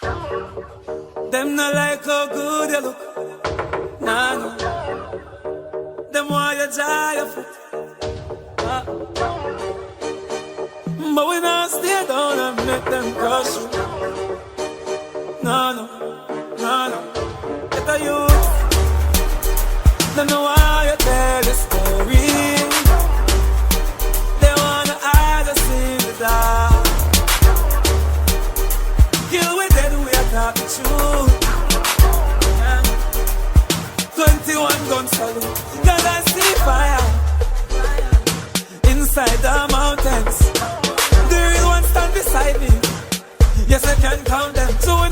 Them not like how good you look. Nah, no. Them want you dry your foot. But we not stay down and make them crush you. No, no, no, no. Get a youth. Don't know why you tell the story. They wanna hide us in the dark. Kill with dead, we are talking truth. 21 gun salute. Cause I see fire inside the mountains. The real one stand beside me. Yes, I can count them. So